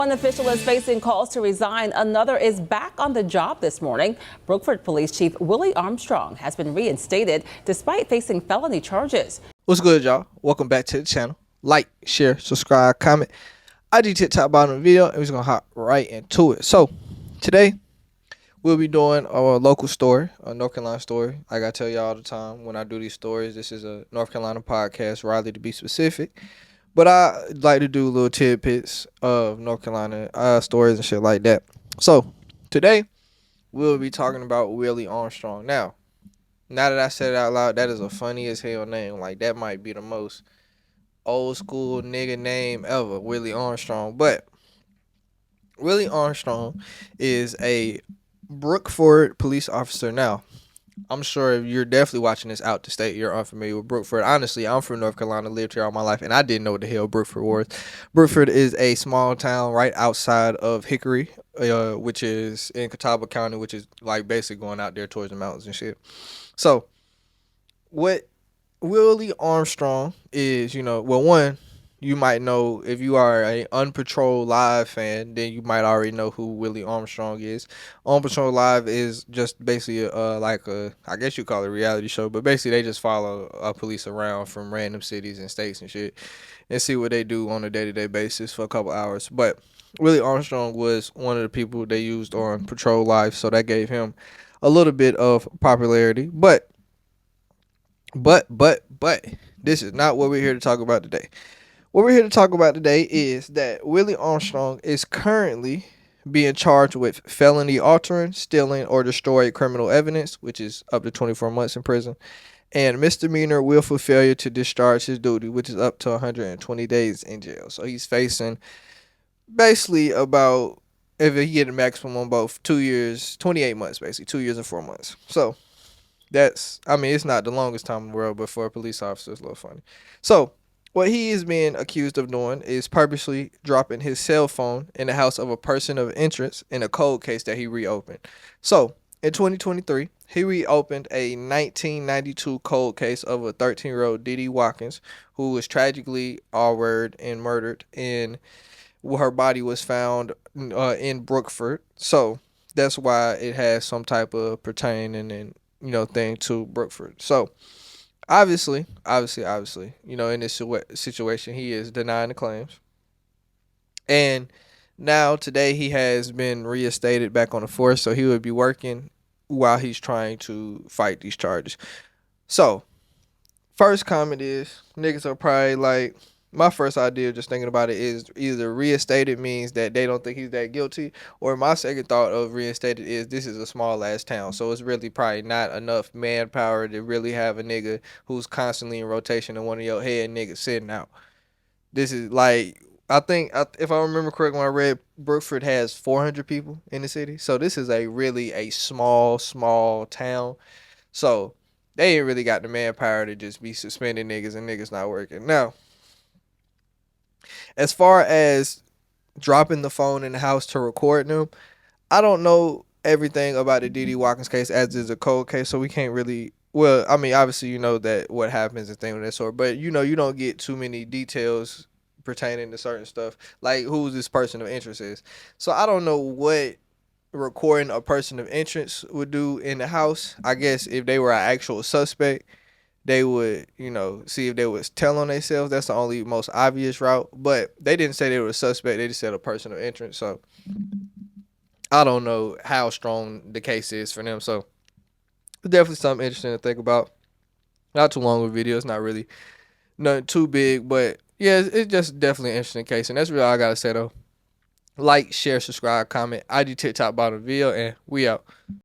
One official is facing calls to resign. Another is back on the job this morning. Brookford Police Chief Willie Armstrong has been reinstated despite facing felony charges. What's good, y'all? Welcome back to the channel. Like, share, subscribe, comment. IG top bottom of the video, and we're just gonna hop right into it. So today we'll be doing a local story, a North Carolina story. Like I tell y'all all the time when I do these stories, this is a North Carolina podcast, Raleigh to be specific. But I like to do little tidbits of North Carolina stories and shit like that. So today we'll be talking about Willie Armstrong. Now that I said it out loud, that is a funny as hell name. Like, that might be the most old school nigga name ever, Willie Armstrong. But Willie Armstrong is a Brookford police officer. Now, I'm sure if you're definitely watching this out the state, you're unfamiliar with Brookford. Honestly, I'm from North Carolina, lived here all my life, and I didn't know what the hell Brookford was. Brookford is a small town right outside of Hickory, which is in Catawba County, which is like basically going out there towards the mountains and shit. So, what Willie Armstrong is, one, you might know if you are a Unpatrolled Live fan, then you might already know who Willie Armstrong is. Unpatrolled Live is just basically like a, I guess you call it a reality show, but basically they just follow police around from random cities and states and shit and see what they do on a day-to-day basis for a couple hours. But Willie Armstrong was one of the people they used on Patrol Live, so that gave him a little bit of popularity. But this is not what we're here to talk about today. What we're here to talk about today is that Willie Armstrong is currently being charged with felony altering, stealing, or destroying criminal evidence, which is up to 24 months in prison, and misdemeanor willful failure to discharge his duty, which is up to 120 days in jail. So he's facing basically about, if he get a maximum on both, 2 years, 28 months, basically 2 years and 4 months. So that's, I mean, it's not the longest time in the world, but for a police officer, it's a little funny. So what he is being accused of doing is purposely dropping his cell phone in the house of a person of interest in a cold case that he reopened. So in 2023, he reopened a 1992 cold case of a 13-year-old Dee Dee Watkins, who was tragically R-word and murdered, and her body was found in Brookford. So that's why it has some type of pertaining and thing to Brookford. So obviously, in this situation, he is denying the claims. And now today he has been reinstated back on the force, so he would be working while he's trying to fight these charges. So first comment is, niggas are probably like, my first idea just thinking about it is either reinstated means that they don't think he's that guilty, or my second thought of reinstated is this is a small ass town, so it's really probably not enough manpower to really have a nigga who's constantly in rotation and one of your head niggas sitting out. This is like, I think, if I remember correctly, when I read, Brookford has 400 people in the city, so this is really a small town. So they ain't really got the manpower to just be suspending niggas and niggas not working. Now, as far as dropping the phone in the house to record them, I don't know everything about the Dee Dee Watkins case, as is a cold case, so we can't really, well, I mean, obviously you know that what happens and things of that sort, but you don't get too many details pertaining to certain stuff, like who this person of interest is. So I don't know what recording a person of interest would do in the house. I guess if they were an actual suspect, they would, see if they would tell on themselves. That's the only most obvious route. But they didn't say they were a suspect. They just said a person of interest. So I don't know how strong the case is for them. So it's definitely something interesting to think about. Not too long of a video. It's not really nothing too big. But yeah, it's just definitely an interesting case. And that's really all I got to say, though. Like, share, subscribe, comment. IG, TikTok, bottom of the video. And we out.